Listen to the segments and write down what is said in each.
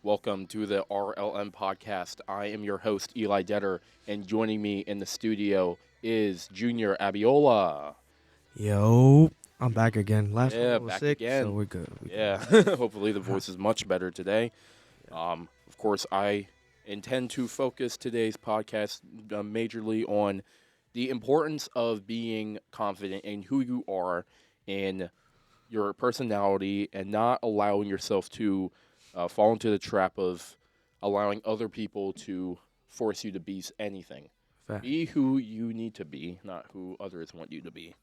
Welcome to the RLM podcast. I am your host, Eli Detter, and joining me in the studio is Junior Abiola. Yo, I'm back again. Last one was Back sick, again. so we're good. Hopefully the voice is much better today. Of course, I intend to focus today's podcast majorly on the importance of being confident in who you are and your personality and not allowing yourself to fall into the trap of allowing other people to force you to be anything. Fact. Be who you need to be, not who others want you to be.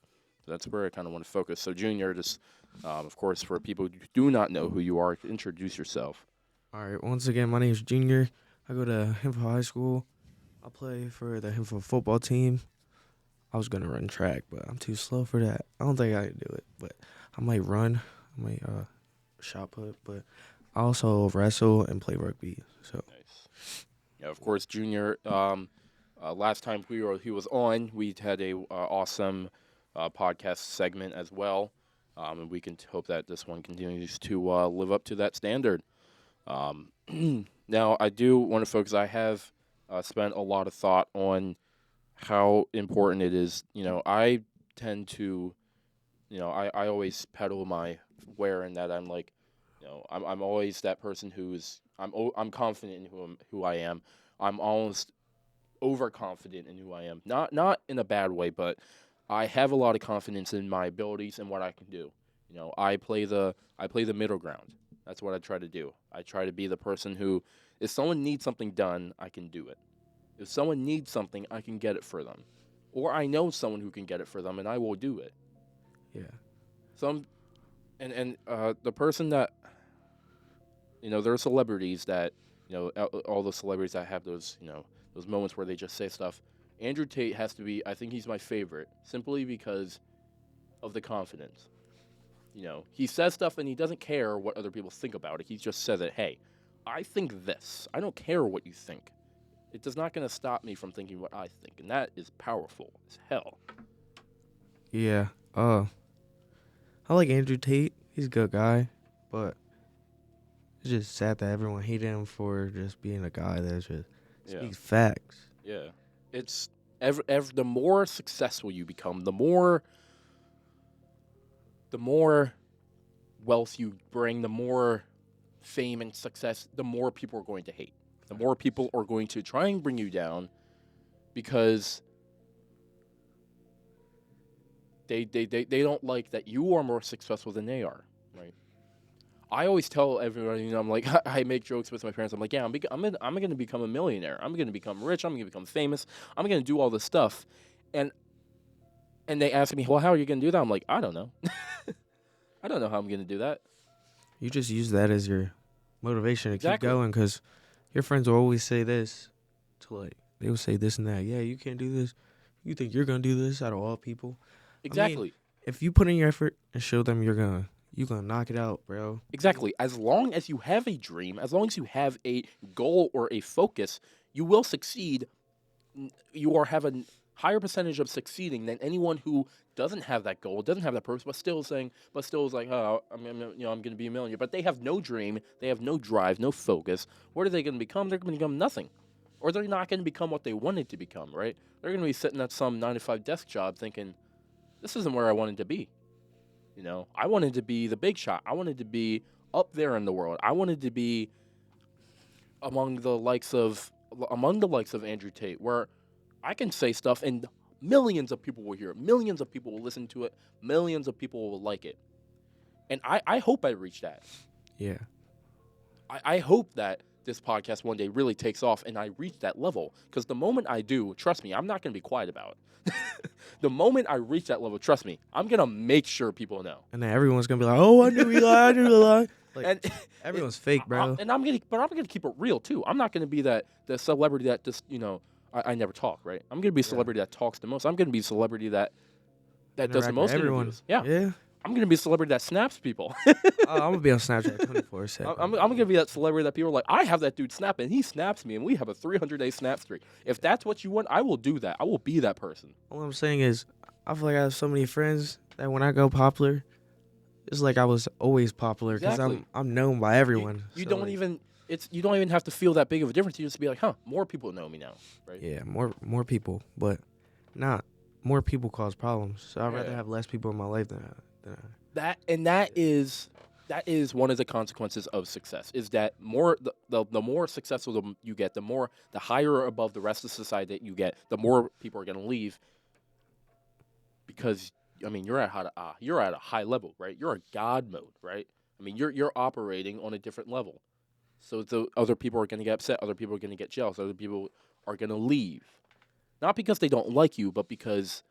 So that's where I kind of want to focus. So, Junior, just, of course, for people who do not know who you are, introduce yourself. All right, once again, my name is Junior. I go to Hinfo High School. I play for the Hinfo football team. I was going to run track, but I'm too slow for that. I don't think I can do it, but I might run. I might shot put, but I also wrestle and play rugby. So Nice. Yeah, of course, Junior. Last time he was on, we had a awesome podcast segment as well, and we can hope that this one continues to live up to that standard. Now, I do want to focus. I have spent a lot of thought on how important it is. I tend to, I always pedal my wear in that I'm like, I'm always that person who's I'm confident in who I am. I'm almost overconfident in who I am. Not in a bad way, but I have a lot of confidence in my abilities and what I can do. I play the middle ground. That's what I try to do. I try to be the person who, if someone needs something done, I can do it. If someone needs something, I can get it for them. Or I know someone who can get it for them, and I will do it. yeah, The person that, there are celebrities that, all the celebrities that have those, those moments where they just say stuff. Andrew Tate has to be, I think he's my favorite, simply because of the confidence. He says stuff and he doesn't care what other people think about it. He just says it, hey, I think this. I don't care what you think. It does not going to stop me from thinking what I think, and that is powerful as hell. yeah. I like Andrew Tate. He's a good guy, but it's just sad that everyone hated him for just being a guy that just speaks facts. Yeah. It's the more successful you become, the more wealth you bring, the more fame and success, the more people are going to hate. The more people are going to try and bring you down because they don't like that you are more successful than they are, right? I always tell everyone, I'm like, I make jokes with my parents. I'm like, yeah, I'm going to become a millionaire. I'm going to become rich. I'm going to become famous. I'm going to do all this stuff. And they ask me, well, how are you going to do that? I'm like, I don't know. I don't know how I'm going to do that. You just use that as your motivation to Exactly. keep going because your friends will always say this they will say this and that. Yeah, you can't do this. You think you're going to do this out of all people? Exactly. I mean, if you put in your effort and show them you're going to knock it out, bro. Exactly. As long as you have a dream, as long as you have a goal or a focus, you will succeed. You have a higher percentage of succeeding than anyone who doesn't have that goal, doesn't have that purpose, but still is like, oh, I'm going to be a millionaire. But they have no dream, they have no drive, no focus. What are they going to become? They're going to become nothing, or they're not going to become what they wanted to become. Right? They're going to be sitting at some 9-to-5 desk job, thinking, this isn't where I wanted to be. I wanted to be the big shot. I wanted to be up there in the world. I wanted to be among the likes of Andrew Tate, where I can say stuff and millions of people will hear it. Millions of people will listen to it. Millions of people will like it. And I hope I reach that. Yeah. I hope that this podcast one day really takes off and I reach that level. Because the moment I do, trust me, I'm not going to be quiet about it. The moment I reach that level, trust me, I'm going to make sure people know. And then everyone's going to be like, oh, I knew Eli. Like, And everyone's fake, bro. I'm gonna keep it real too. I'm not gonna be the celebrity that just I never talk, right? I'm gonna be a celebrity that talks the most. I'm gonna be a celebrity that does the Interact with most everyone. interviews. Yeah. Yeah. I'm gonna be a celebrity that snaps people. I'm going to be on Snapchat 24/7. I'm gonna be that celebrity that people are like, I have that dude snap and he snaps me and we have a 300-day snap streak. If that's what you want, I will do that. I will be that person. All I'm saying is, I feel like I have so many friends that when I go popular, it's like I was always popular because Exactly. I'm known by everyone. You So, don't like, even it's you don't even have to feel that big of a difference. You just be like, huh, more people know me now, right? Yeah, more people, but not more people cause problems. So I'd rather Yeah. have less people in my life than That is one of the consequences of success. Is that the more successful you get, the higher above the rest of society that you get, the more people are going to leave because I mean you're at a high level, right? You're a god mode, right? I mean you're operating on a different level. So the other people are going to get upset, other people are going to get jealous, other people are going to leave. Not because they don't like you, but because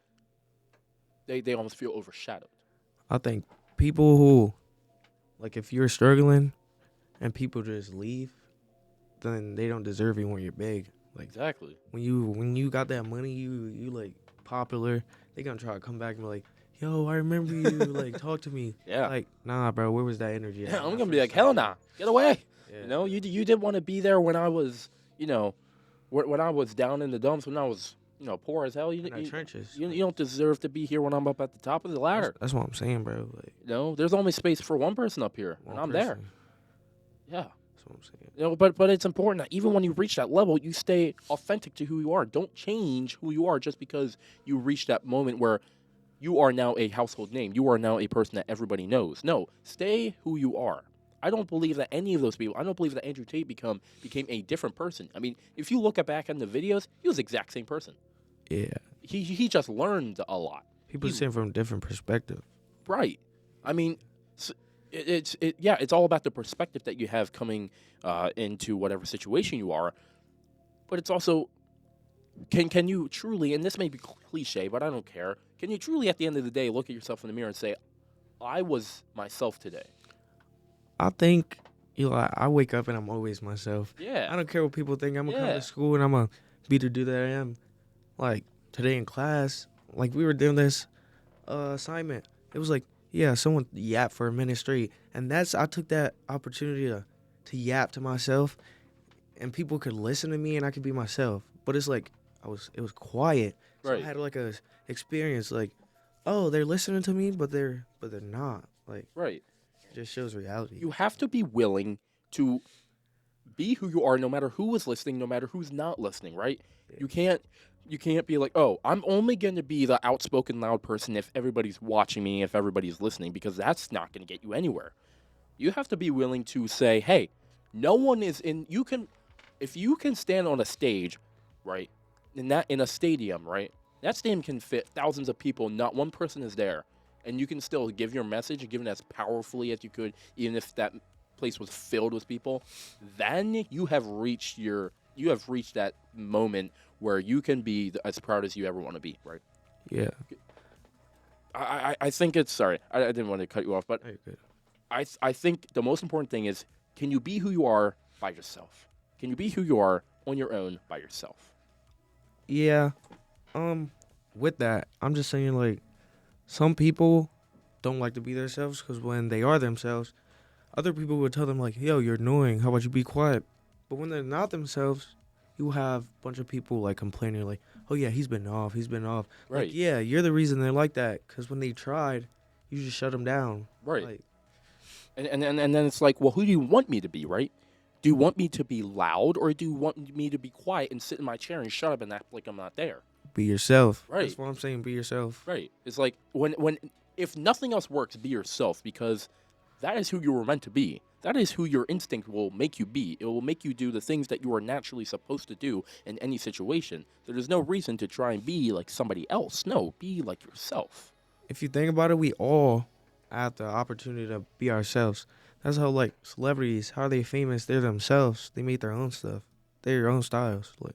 they almost feel overshadowed. I think people who like if you're struggling and people just leave, then they don't deserve you when you're big. Like Exactly. when you got that money, you like popular, they gonna try to come back and be like, yo, I remember you, like talk to me. Yeah. Like, nah, bro, where was that energy at Yeah, I'm when I gonna be first like, hell started? nah, get away. Yeah. You know, you didn't want to be there when I was, when I was down in the dumps, when I was, poor as hell. In the trenches. You don't deserve to be here when I'm up at the top of the ladder. That's what I'm saying, bro. Like There's only space for one person up here, one and I'm there. person. Yeah. That's what I'm saying. But it's important that even when you reach that level, you stay authentic to who you are. Don't change who you are just because you reach that moment where you are now a household name. You are now a person that everybody knows. No, stay who you are. I don't believe that any of those people. I don't believe that Andrew Tate became a different person. I mean, if you look back on the videos, he was the exact same person. Yeah. He just learned a lot. People see it from a different perspective. Right. I mean, it's all about the perspective that you have coming into whatever situation you are, but it's also can you truly, and this may be cliche, but I don't care. Can you truly, at the end of the day, look at yourself in the mirror and say, "I was myself today"? I think, I wake up and I'm always myself. Yeah. I don't care what people think. I'm gonna come Yeah. to school and I'm gonna be the dude that I am. Like today in class, like we were doing this assignment. It was like, yeah, someone yapped for a minute straight, and I took that opportunity to yap to myself, and people could listen to me and I could be myself. But it's like it was quiet, so I Right. had like a experience like, oh, they're listening to me, but they're not. Like Right. it just shows reality. You have to be willing to be who you are, no matter who is listening, no matter who's not listening. Right? Yeah. You can't be like, oh, I'm only going to be the outspoken, loud person if everybody's watching me, if everybody's listening, because that's not going to get you anywhere. You have to be willing to say, hey, no one is in. If you can stand on a stage, right, in a stadium, right, that stadium can fit thousands of people. Not one person is there, and you can still give your message and give it as powerfully as you could, even if that place was filled with people. Then you have reached that moment where you can be as proud as you ever want to be, right? Yeah. I think it's sorry. I didn't want to cut you off, but Very good. I think the most important thing is, can you be who you are by yourself? Can you be who you are on your own by yourself? Yeah. With that, I'm just saying like, some people don't like to be themselves because when they are themselves, other people would tell them like, "Yo, you're annoying. How about you be quiet?" But when they're not themselves, you have a bunch of people like complaining like, "Oh yeah, he's been off. He's been off." Right. Like, yeah, you're the reason they're like that because when they tried, you just shut them down. Right. Like, And then it's like, well, who do you want me to be, right? Do you want me to be loud, or do you want me to be quiet and sit in my chair and shut up and act like I'm not there? be yourself. Right. That's what I'm saying. Be yourself. Right. It's like when if nothing else works, be yourself, because that is who you were meant to be. That is who your instinct will make you be. It will make you do the things that you are naturally supposed to do in any situation. There's no reason to try and be like somebody else. No, be like yourself. If you think about it, we all have the opportunity to be ourselves. That's how like celebrities, how are they famous? They're themselves. They make their own stuff. They're their own styles. Like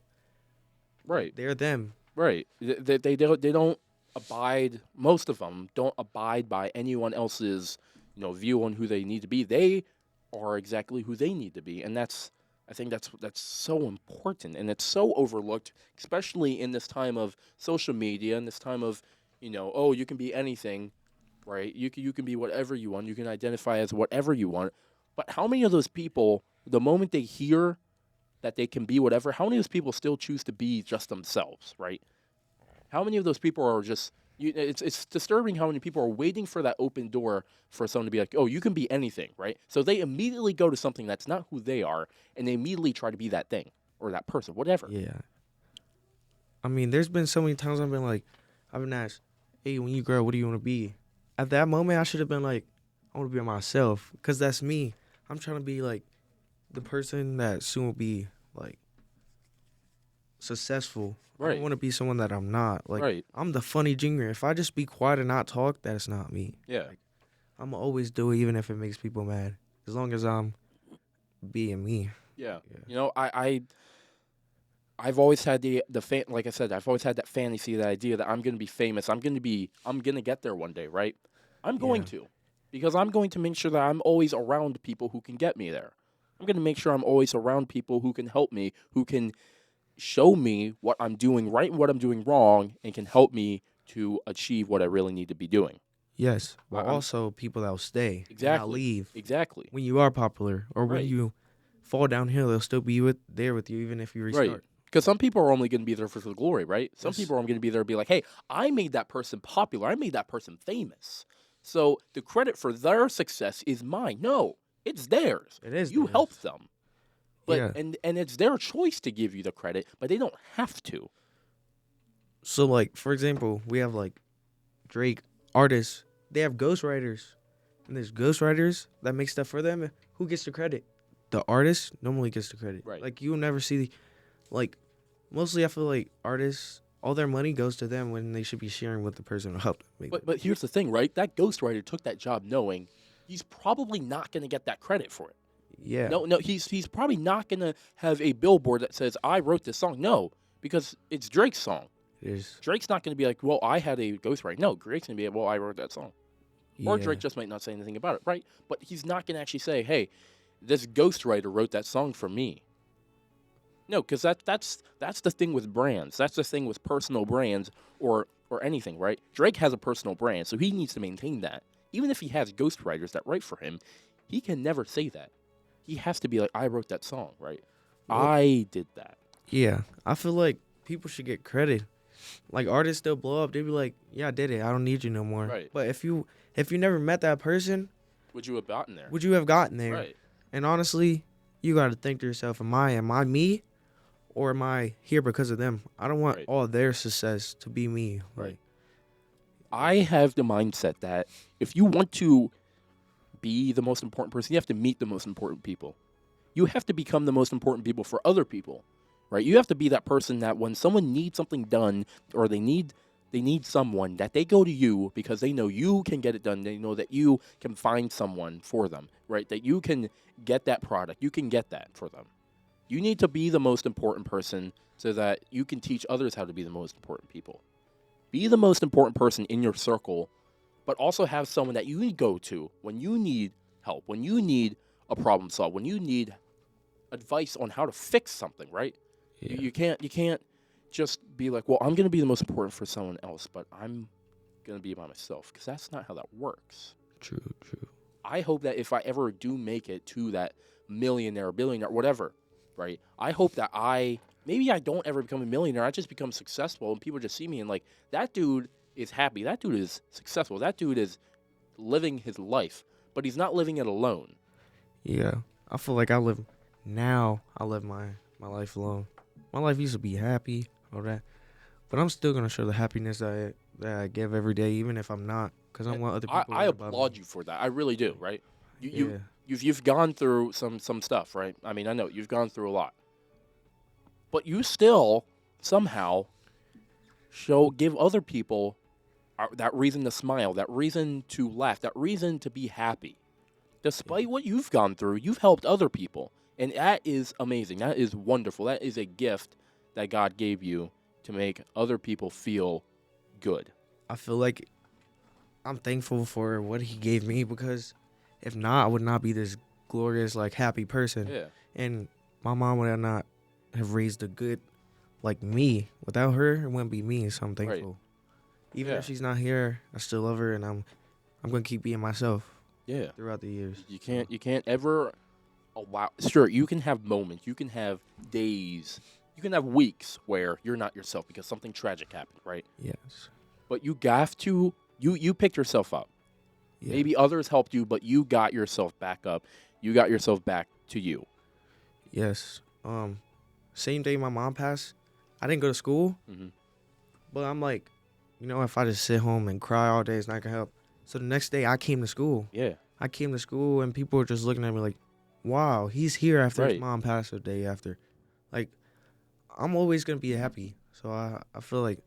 Right. they're them. Right. They don't abide. Most of them don't abide by anyone else's view on who they need to be. They are exactly who they need to be, and I think that's so important, and it's so overlooked, especially in this time of social media and this time of oh, you can be anything, right? You can be whatever you want. You can identify as whatever you want. But how many of those people, the moment they hear that they can be whatever, how many of those people still choose to be just themselves, right? How many of those people are just It's disturbing how many people are waiting for that open door for someone to be like, oh, you can be anything, right? So they immediately go to something that's not who they are, and they immediately try to be that thing or that person, whatever. Yeah. I mean, there's been so many times I've been asked, hey, when you grow, what do you want to be? At that moment, I should have been like, I want to be myself, because that's me. I'm trying to be like the person that soon will be like successful. I don't Right, want to be someone that I'm not. Like, right, I'm the funny junior. If I just be quiet and not talk, that's not me. yeah, Like, I'm always do it, even if it makes people mad. As long as I'm being me. yeah. Yeah. You know, I've always had like I said, I've always had that fantasy, that idea that I'm gonna be famous. I'm gonna get there one day, right? I'm going Yeah. to, because I'm going to make sure that I'm always around people who can get me there. I'm gonna make sure I'm always around people who can help me, who can show me what I'm doing right and what I'm doing wrong, and can help me to achieve what I really need to be doing. Yes. But I'm also people that will stay and not exactly, leave exactly, when you are popular, or when right, you fall downhill, they'll still be there with you, even if you right. restart. Because some people are only going to be there for the glory, right? Some Yes. people are going to be there to be like, hey, I made that person popular. I made that person famous. So the credit for their success is mine. No, it's theirs. It is You theirs. helped them. But Yeah. and it's their choice to give you the credit, but they don't have to. So like, for example, we have like Drake artists. They have ghostwriters, and there's ghostwriters that make stuff for them. Who gets the credit? The artist normally gets the credit. Right. Like, you'll never see, like, mostly I feel like artists, all their money goes to them when they should be sharing with the person who helped them make it. But here's the thing, right? That ghostwriter took that job knowing he's probably not going to get that credit for it. Yeah, No, he's probably not going to have a billboard that says I wrote this song. No, because it's Drake's song. it is. Drake's not going to be like, well, I had a ghostwriter. No, Drake's going to be like, well, I wrote that song. Yeah. Or Drake just might not say anything about it, right? But he's not going to actually say, hey, this ghostwriter wrote that song for me. No, because that's the thing with brands. That's the thing with personal brands or anything, right? Drake has a personal brand, so he needs to maintain that. Even if he has ghostwriters that write for him, he can never say that. He has to be like, I wrote that song, right? Well, I did that. yeah, I feel like people should get credit. Like, artists, they'll blow up. They'll be like, "Yeah, I did it. I don't need you no more." Right. But if you never met that person, Would you have gotten there? would you have gotten there? Right. And honestly, you got to think to yourself, am I me, or am I here because of them? I don't want Right. all their success to be me. Right. I have the mindset that if you want to be the most important person, you have to meet the most important people. You have to become the most important people for other people, right? You have to be that person that when someone needs something done or they need someone, that they go to you because they know you can get it done. They know that you can find someone for them, right? That you can get that product. You can get that for them. You need to be the most important person so that you can teach others how to be the most important people. Be the most important person in your circle, but also have someone that you go to when you need help, when you need a problem solved, when you need advice on how to fix something, right? Yeah. You can't just be like, well, I'm going to be the most important for someone else, but I'm going to be by myself, because that's not how that works. True. I hope that if I ever do make it to that millionaire, billionaire, whatever, right? I hope that maybe I don't ever become a millionaire. I just become successful and people just see me and like, that dude is happy. That dude is successful. That dude is living his life, but he's not living it alone. Yeah, I feel like I live my life alone. My life used to be happy, all that, but I'm still gonna show the happiness that I give every day, even if I'm not, because I want other people. I applaud you for that. I really do, right? Yeah. You've gone through some stuff, right? I mean, I know you've gone through a lot, but you still somehow give other people that reason to smile, that reason to laugh, that reason to be happy. Despite what you've gone through, you've helped other people, and that is amazing. That is wonderful. That is a gift that God gave you to make other people feel good. I feel like I'm thankful for what He gave me, because if not, I would not be this glorious, like, happy person. Yeah. And my mom would not have raised a good, like, me. Without her, it wouldn't be me. So I'm thankful. Even Yeah. if she's not here, I still love her, and I'm gonna keep being myself. Yeah. Throughout the years. You can't ever allow. Sure, you can have moments, you can have days, you can have weeks where you're not yourself because something tragic happened, right? Yes. but you have to. You picked yourself up. Yeah. Maybe others helped you, but you got yourself back up. You got yourself back to you. Yes. Same day my mom passed, I didn't go to school, Hmm. but I'm like, if I just sit home and cry all day, it's not gonna help. So the next day I came to school. Yeah. I came to school and people were just looking at me like, wow, he's here after his Right. mom passed the day after. Like, I'm always gonna be happy. So I feel like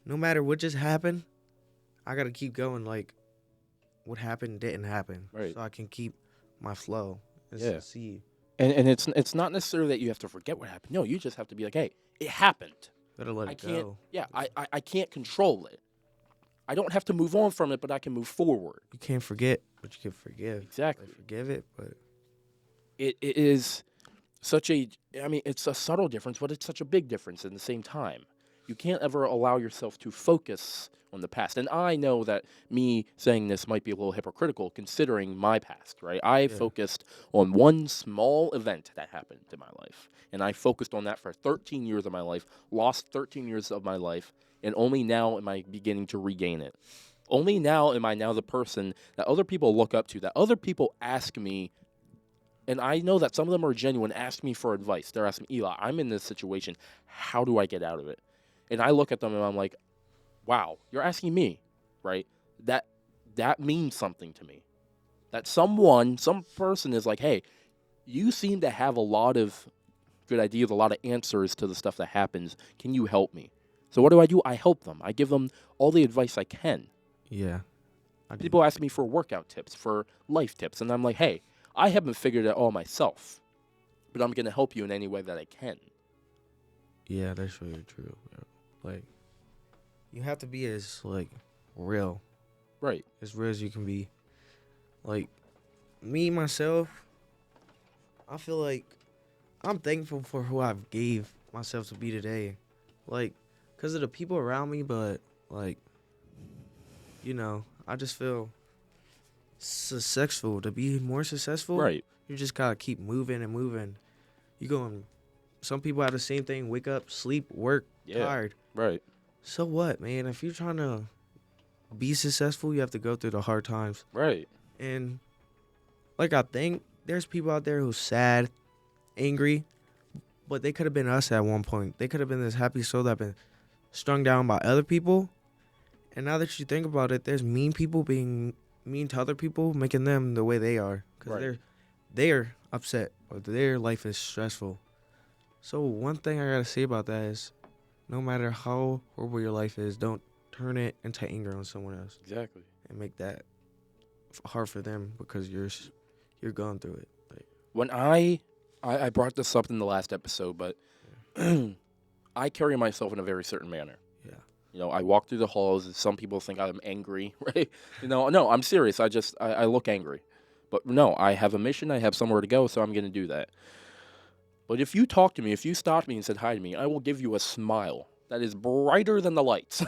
no matter what just happened, I gotta keep going. Like, what happened didn't happen. Right. So I can keep my flow and Yeah. see. And it's not necessarily that you have to forget what happened. No, you just have to be like, hey, it happened. Gotta let I it can't. go. Yeah, I can't control it. I don't have to move on from it, but I can move forward. You can't forget, but you can forgive. Exactly. Like, forgive it, but It is such a. I mean, it's a subtle difference, but it's such a big difference in the same time. You can't ever allow yourself to focus on the past. And I know that me saying this might be a little hypocritical considering my past, right? I yeah. focused on one small event that happened in my life. And I focused on that for 13 years of my life, lost 13 years of my life, and only now am I beginning to regain it. Only now am I now the person that other people look up to, that other people ask me, and I know that some of them are genuine, ask me for advice. They're asking, Eli, I'm in this situation. How do I get out of it? And I look at them and I'm like, wow, you're asking me, right? That means something to me. That some person is like, hey, you seem to have a lot of good ideas, a lot of answers to the stuff that happens. Can you help me? So what do? I help them. I give them all the advice I can. Yeah. I do. People ask me for workout tips, for life tips, and I'm like, hey, I haven't figured it all myself, but I'm going to help you in any way that I can. Yeah, that's really true. Bro. Like, you have to be as like real, Right. as real as you can be. Like, me myself, I feel like I'm thankful for who I've gave myself to be today. Like, because of the people around me, but like, I just feel successful. To be more successful, Right. you just gotta keep moving and moving. You going. Some people have the same thing: wake up, sleep, work, Yeah. tired. Right. So what, man? If you're trying to be successful, you have to go through the hard times. Right. And like, I think there's people out there who's sad, angry, but they could have been us at one point. They could have been this happy soul that been strung down by other people. And now that you think about it, there's mean people being mean to other people, making them the way they are, because Right. they're upset or their life is stressful. So one thing I gotta say about that is, no matter how horrible your life is, don't turn it into anger on someone else Exactly. and make that hard for them because you're going through it. Like, When I brought this up in the last episode, but I carry myself in a very certain manner. yeah, I walk through the halls, and some people think I'm angry, right? No, I'm serious. I look angry. But no, I have a mission, I have somewhere to go, so I'm going to do that. But if you talk to me, if you stopped me and said hi to me, I will give you a smile that is brighter than the lights.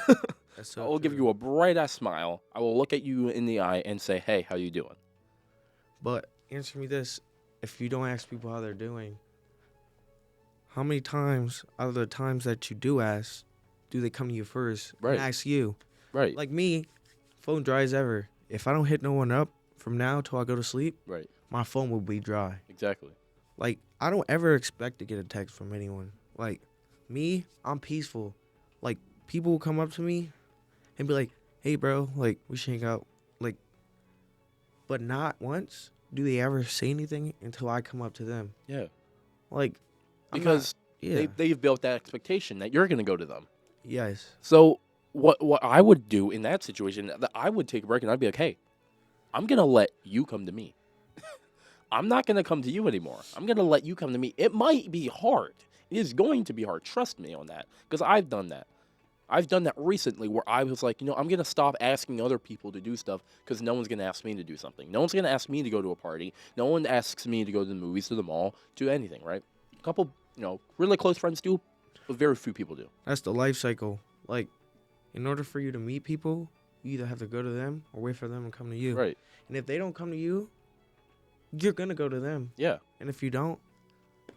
that's I so will give true. you a bright-ass smile. I will look at you in the eye and say, hey, how you doing? But answer me this: if you don't ask people how they're doing, how many times out of the times that you do ask, do they come to you first Right. and ask you? Right. Like me, phone dry as ever. If I don't hit no one up from now till I go to sleep, Right. my phone will be dry. Exactly. Like, I don't ever expect to get a text from anyone. Like, me, I'm peaceful. Like, people will come up to me and be like, hey, bro, like, we should hang out. Like, but not once do they ever say anything until I come up to them. Yeah. Like, I'm Because not, yeah, they've built that expectation that you're going to go to them. yes, So what I would do in that situation, I would take a break and I'd be like, hey, I'm going to let you come to me. I'm not going to come to you anymore. I'm going to let you come to me. It might be hard. It is going to be hard. Trust me on that. Because I've done that. I've done that recently where I was like, I'm going to stop asking other people to do stuff because no one's going to ask me to do something. No one's going to ask me to go to a party. No one asks me to go to the movies, to the mall, to anything, right? A couple, really close friends do, but very few people do. that's the life cycle. Like, in order for you to meet people, you either have to go to them or wait for them to come to you. Right. And if they don't come to you, you're going to go to them. Yeah. And if you don't,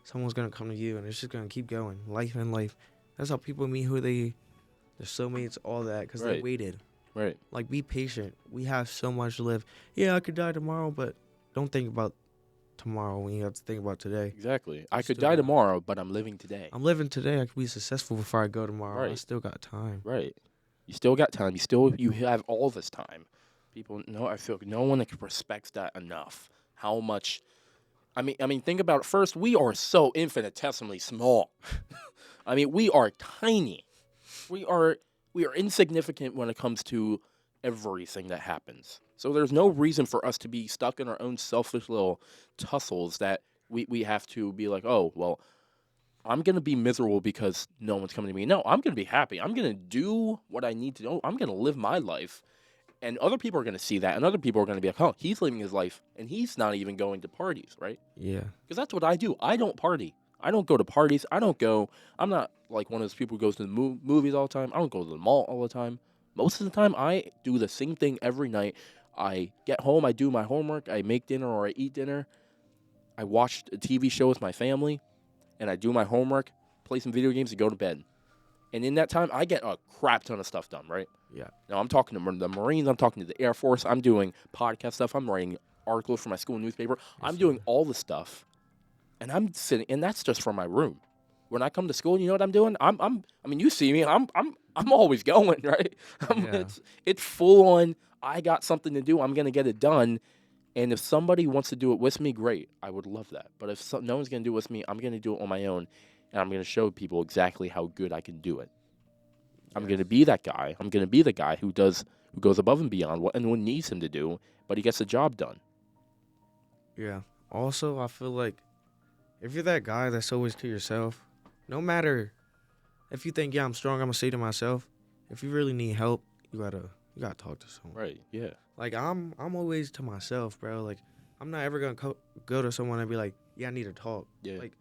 someone's going to come to you, and it's just going to keep going. Life and life. That's how people meet who they their soulmates, all that, because they Right. waited. Right. Like, be patient. We have so much to live. Yeah, I could die tomorrow, but don't think about tomorrow when you have to think about today. Exactly. I could still die got- tomorrow, but I'm living today. I'm living today. I could be successful before I go tomorrow. I Right. still got time. Right. You still got time. You have all this time. People know. I feel like no one respects that enough. How much? I mean, think about it. First, we are so infinitesimally small. I mean, we are tiny. We are insignificant when it comes to everything that happens. So there's no reason for us to be stuck in our own selfish little tussles that we have to be like, oh, well, I'm going to be miserable because no one's coming to me. No, I'm going to be happy. I'm going to do what I need to do. I'm going to live my life. And other people are going to see that. And other people are going to be like, oh, he's living his life. And he's not even going to parties, right? Yeah. Because that's what I do. I don't party. I don't go to parties. I'm not like one of those people who goes to the movies all the time. I don't go to the mall all the time. Most of the time, I do the same thing every night. I get home, I do my homework, I make dinner or I eat dinner. I watch a TV show with my family, and I do my homework, play some video games, and go to bed. And in that time, I get a crap ton of stuff done, right? Yeah. Now, I'm talking to the Marines, I'm talking to the Air Force, I'm doing podcast stuff, I'm writing articles for my school newspaper. I'm doing all the stuff, and I'm sitting, and that's just from my room. When I come to school, you know what I'm doing? I mean, you see me, I'm always going, right? Yeah. It's full on. I got something to do. I'm gonna get it done. And if somebody wants to do it with me, great. I would love that. But if no one's gonna do it with me, I'm gonna do it on my own, and I'm gonna show people exactly how good I can do it. I'm gonna be that guy. I'm gonna be the guy who goes above and beyond what anyone needs him to do, but he gets the job done. Yeah. Also, I feel like if you're that guy that's always to yourself, no matter if you think, yeah, I'm strong, I'm gonna say to myself, if you really need help, you gotta talk to someone. Right. Yeah. Like, I'm always to myself, bro. Like, I'm not ever gonna go to someone and be like, yeah, I need to talk. Yeah. Like,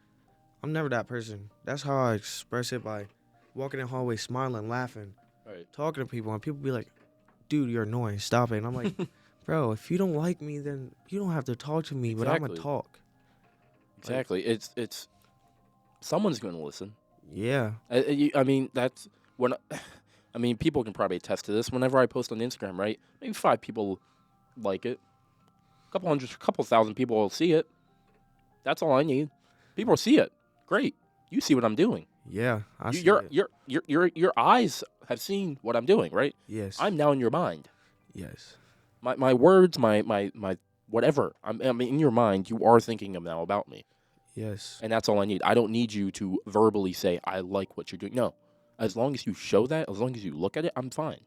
I'm never that person. That's how I express it, by walking in the hallway, smiling, laughing, Right. talking to people, and people be like, dude, you're annoying, stop it. And I'm like, bro, if you don't like me, then you don't have to talk to me, but I'm gonna Exactly. talk. Exactly. It's someone's gonna listen. Yeah. I mean, that's when. I mean, people can probably attest to this. Whenever I post on Instagram, right? Maybe 5 people like it. A couple thousand people will see it. That's all I need. People see it. Great. You see what I'm doing. Yeah. I see Your it. your eyes have seen what I'm doing, right? Yes. I'm now in your mind. Yes. My words, my whatever. I'm in your mind. You are thinking of now about me, Yes. and that's all I need. I don't need you to verbally say I like what you're doing. No. As long as you show that, as long as you look at it, I'm fine.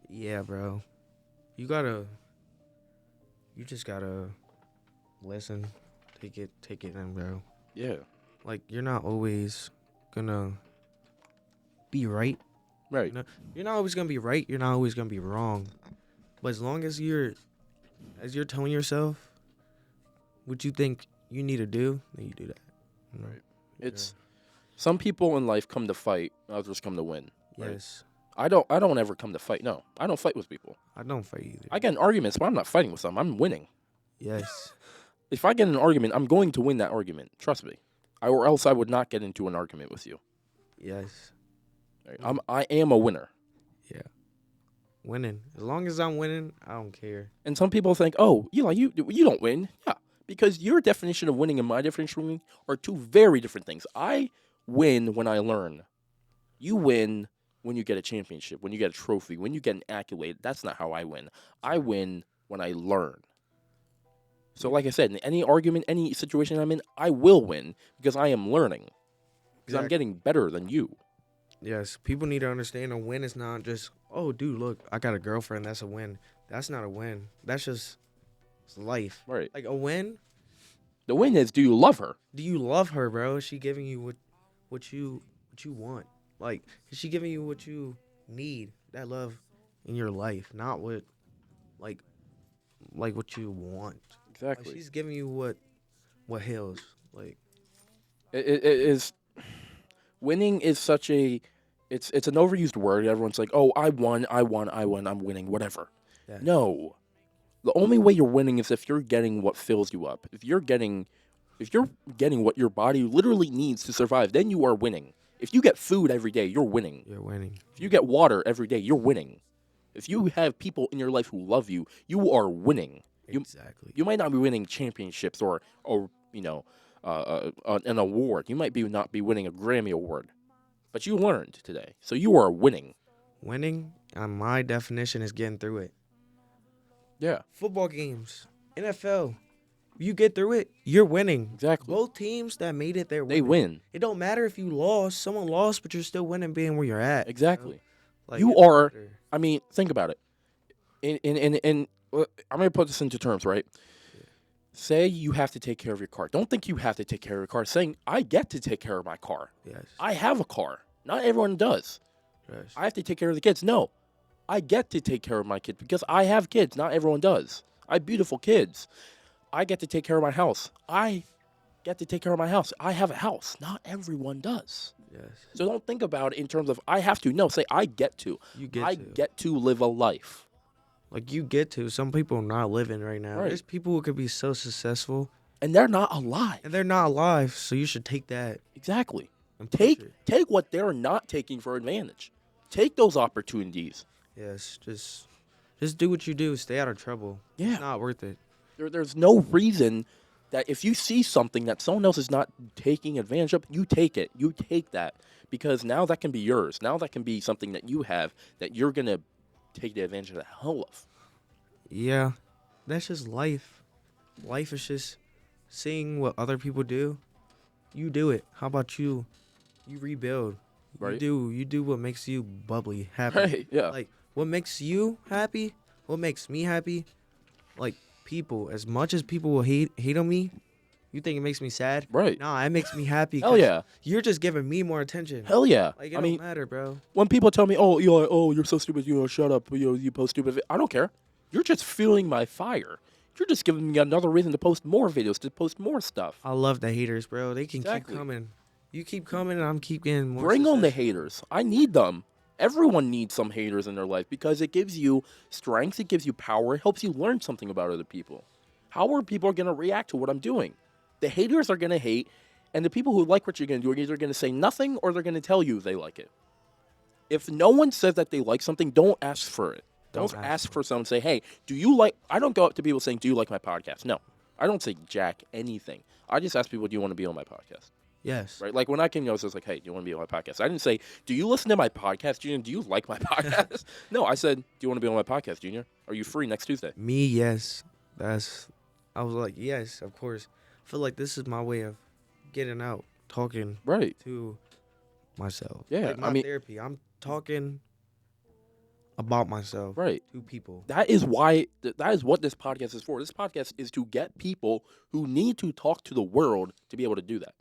Yeah, bro. You just gotta listen, take it in, bro. Yeah. Like, you're not always gonna be right. Right. You're not always gonna be right. You're not always gonna be wrong. But as long as you're telling yourself what you think you need to do, then you do that. You know? Right. It's some people in life come to fight, others come to win. Right? Yes. I don't ever come to fight. No, I don't fight with people. I don't fight either. I get in arguments, but I'm not fighting with them. I'm winning. Yes. If I get in an argument, I'm going to win that argument. Trust me. Or else I would not get into an argument with you. Yes. Right? I am a winner. Yeah. Winning. As long as I'm winning, I don't care. And some people think, oh, you don't win. Yeah, because your definition of winning and my definition of winning are two very different things. I win when I learn. You win when you get a championship, when you get a trophy, when you get an accolade. That's not how I win. I win when I learn. So like I said, in any argument, any situation I'm in, I will win because I am learning. Because I'm getting better than you. Yes, people need to understand a win is not just, oh, dude, look, I got a girlfriend. That's a win. That's not a win. That's just life. Right. Like, a win, The win is, do you love her? do you love her, bro? Is she giving you what you want? Like, is she giving you what you need? That love in your life, not what what you want. Exactly. Like, she's giving you what heals. Like, It is. Winning is such a. It's an overused word. Everyone's like, oh, I won, I'm winning, whatever. Yeah. No. The only way you're winning is if you're getting what fills you up. If you're getting what your body literally needs to survive, then you are winning. If you get food every day, you're winning. You're winning. If you get water every day, you're winning. If you have people in your life who love you, you are winning. Exactly. You might not be winning championships or an award. You might not be winning a Grammy award, but you learned today, so you are winning. Winning, on my definition, is getting through it. Yeah, Football games, NFL, you get through it, you're winning. exactly. Both teams that made it, they're They winning. win. It don't matter if you lost. Someone lost, but you're still winning being where you're at. Exactly. You know? Like, You it don't are. matter. I mean, think about it. I'm gonna put this into terms, right? Say you have to take care of your car. Don't think you have to take care of your car. Saying I get to take care of my car. Yes. I have a car. Not everyone does. Yes. I have to take care of the kids. No, I get to take care of my kids because I have kids. Not everyone does. I have beautiful kids. I get to take care of my house. I get to take care of my house. I have a house. Not everyone does. Yes. So don't think about it in terms of I have to. No, say I get to. You get I to. get to live a life. Like, you get to. Some people are not living right now. Right. There's people who could be so successful, And they're not alive. and they're not alive, so you should take that Exactly. and push it. Take what they're not taking for advantage. Take those opportunities. Yes, just do what you do. Stay out of trouble. Yeah. It's not worth it. There's no reason that if you see something that someone else is not taking advantage of, you take it. You take that because now that can be yours. Now that can be something that you have that you're going to take the advantage of the hell of. Yeah, that's just life. Life is just seeing what other people do. You do it. How about you? You rebuild. Right. You do what makes you bubbly, happy. Right, yeah. Like, what makes you happy? What makes me happy? Like, people. As much as people will hate on me, you think it makes me sad? Right. Nah, it makes me happy. Hell 'cause yeah. You're just giving me more attention. Hell yeah. Like, it I don't mean, matter, bro. when people tell me, you're so stupid, shut up, you post stupid, I don't care. You're just fueling my fire. You're just giving me another reason to post more videos, to post more stuff. I love the haters, bro. They can Exactly. keep coming. You keep coming, and I'm keep getting more. Bring on the successful. haters. I need them. Everyone needs some haters in their life because it gives you strength, it gives you power, it helps you learn something about other people. How are people going to react to what I'm doing? The haters are going to hate, and the people who like what you're going to do are either going to say nothing or they're going to tell you they like it. If no one says that they like something, don't ask for it. Don't ask for someone to say, hey, do you like... I don't go up to people saying, do you like my podcast? No. I don't say jack anything. I just ask people, do you want to be on my podcast? Yes. Right? Like when I came here, I was just like, hey, do you want to be on my podcast? I didn't say, do you listen to my podcast, Junior? Do you like my podcast? No, I said, do you want to be on my podcast, Junior? Are you free next Tuesday? Me, yes. I was like, yes, of course. I feel like this is my way of getting out, talking Right. to myself. Yeah, Like, my therapy. I'm talking about myself. Right. To people. That is why, that is what this podcast is for. This podcast is to get people who need to talk to the world to be able to do that.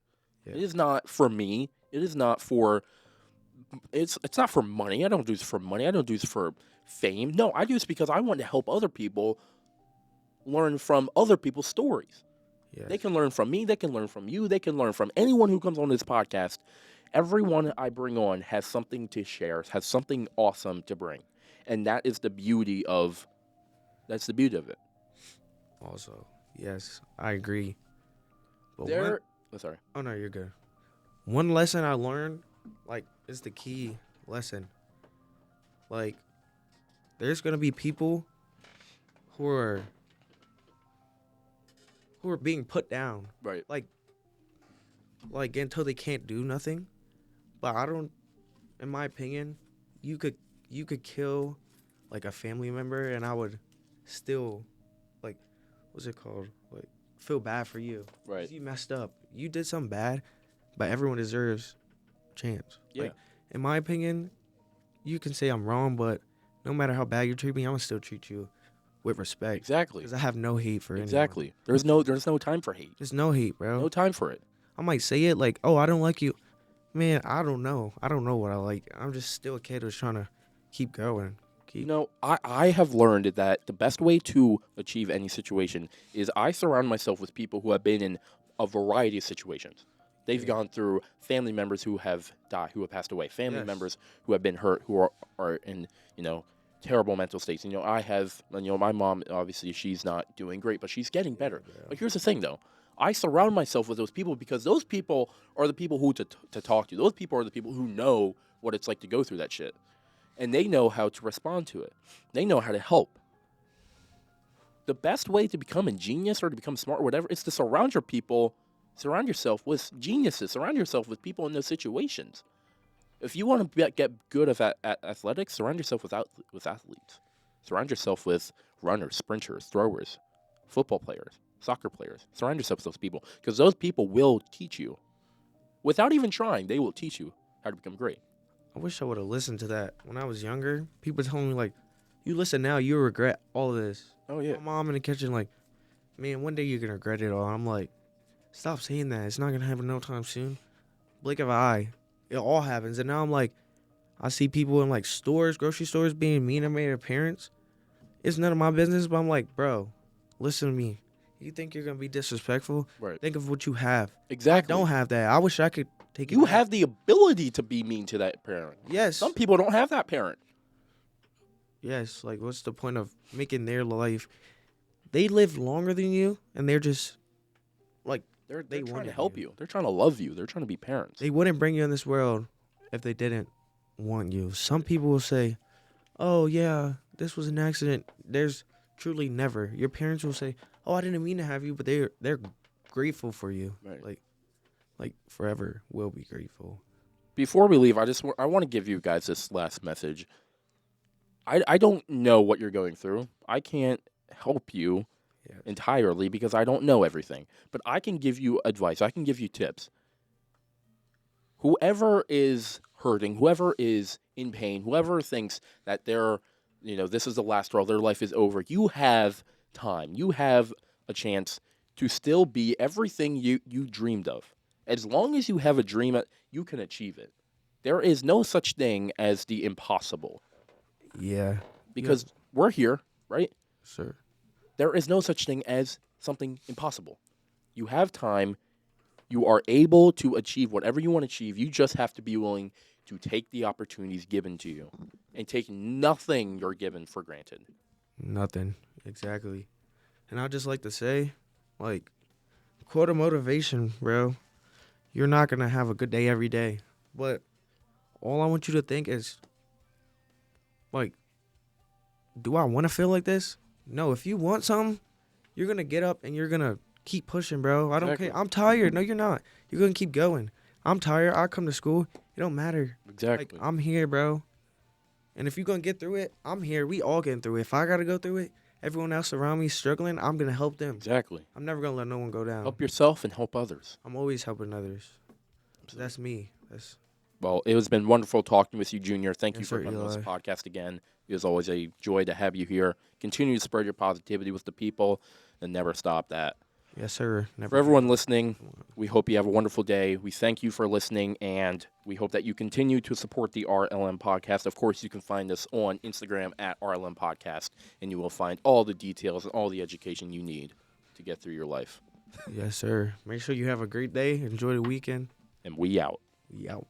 Yeah. It is not for me. It is not for, it's not for money. I don't do this for money. I don't do this for fame. No, I do this because I want to help other people learn from other people's stories. Yes. They can learn from me. They can learn from you. They can learn from anyone who comes on this podcast. Everyone I bring on has something to share, has something awesome to bring. And that is the beauty of, that's the beauty of it. Also, yes, I agree. But sorry. oh no, you're good. One lesson I learned, like, is the key lesson. Like, there's gonna be people who are being put down, Right. like until they can't do nothing. But I don't, in my opinion, you could kill like a family member, and I would still, like, what's it called? Like, feel bad for you. 'Cause Right. you messed up. You did something bad, but everyone deserves a chance. Yeah. Like, in my opinion, you can say I'm wrong, but no matter how bad you treat me, I'm gonna still treat you with respect. Exactly. Because I have no hate for anyone. Exactly. There's no time for hate. There's no hate, bro. No time for it. I might say it like, oh, I don't like you. Man, I don't know. I don't know what I like. I'm just still a kid who's trying to keep going. You know, I have learned that the best way to achieve any situation is I surround myself with people who have been in a variety of situations. They've gone through family members who have died, who have passed away, family Yes. members who have been hurt, who are in, terrible mental states. I have, my mom, obviously, she's not doing great, but she's getting better. Yeah. But here's the thing, though. I surround myself with those people because those people are the people who to talk to. Those people are the people who know what it's like to go through that shit. And they know how to respond to it. They know how to help. The best way to become a genius or to become smart or whatever is to surround yourself with geniuses, surround yourself with people in those situations. If you want to get good at athletics, surround yourself with athletes. Surround yourself with runners, sprinters, throwers, football players, soccer players. Surround yourself with those people because those people will teach you. Without even trying, they will teach you how to become great. I wish I would have listened to that when I was younger. People telling me, like, you listen now, you'll regret all of this. Oh, yeah. My mom in the kitchen, like, man, one day you're going to regret it all. I'm like, stop saying that. It's not going to happen no time soon. Blink of an eye. It all happens. And now I'm like, I see people in, like, stores, grocery stores being mean to their parents. It's none of my business, but I'm like, bro, listen to me. You think you're going to be disrespectful? Right. Think of what you have. Exactly. I don't have that. I wish I could take it You back. have the ability to be mean to that parent. Yes. Some people don't have that parent. Yes, like, what's the point of making their life? They live longer than you, and they're just, like, They're They trying to wanted help you. you. They're trying to love you. They're trying to be parents. they wouldn't bring you in this world if they didn't want you. Some people will say, oh, yeah, this was an accident. There's truly never. Your parents will say, oh, I didn't mean to have you, but they're grateful for you. Right. Like forever will be grateful. Before we leave, I want to give you guys this last message. I don't know what you're going through. I can't help you Yes. entirely because I don't know everything. But I can give you advice. I can give you tips. Whoever is hurting, whoever is in pain, whoever thinks that this is the last straw, their life is over, you have time. You have a chance to still be everything you dreamed of. As long as you have a dream, you can achieve it. There is no such thing as the impossible Yeah. because we're here, right? Sir. There is no such thing as something impossible. You have time. You are able to achieve whatever you want to achieve. You just have to be willing to take the opportunities given to you and take nothing you're given for granted. Nothing. Exactly. And I'd just like to say, like, quote of motivation, bro. You're not going to have a good day every day. But all I want you to think is, like, do I want to feel like this? No, if you want something, you're going to get up and you're going to keep pushing, bro. I don't Exactly. care. I'm tired. No, you're not. You're going to keep going. I'm tired. I come to school. It don't matter. Exactly. Like, I'm here, bro. And if you're going to get through it, I'm here. We all getting through it. If I got to go through it, everyone else around me struggling, I'm going to help them. Exactly. I'm never going to let no one go down. Help yourself and help others. I'm always helping others. That's me. Well, it has been wonderful talking with you, Junior. Thank you Yes, for sir, coming on this Eli. podcast again. It is always a joy to have you here. Continue to spread your positivity with the people and never stop that. Yes, sir. Never. For everyone listening, we hope you have a wonderful day. We thank you for listening, and we hope that you continue to support the RLM Podcast. Of course, you can find us on Instagram at RLM Podcast, and you will find all the details and all the education you need to get through your life. Yes, sir. Make sure you have a great day. Enjoy the weekend. And we out. We out.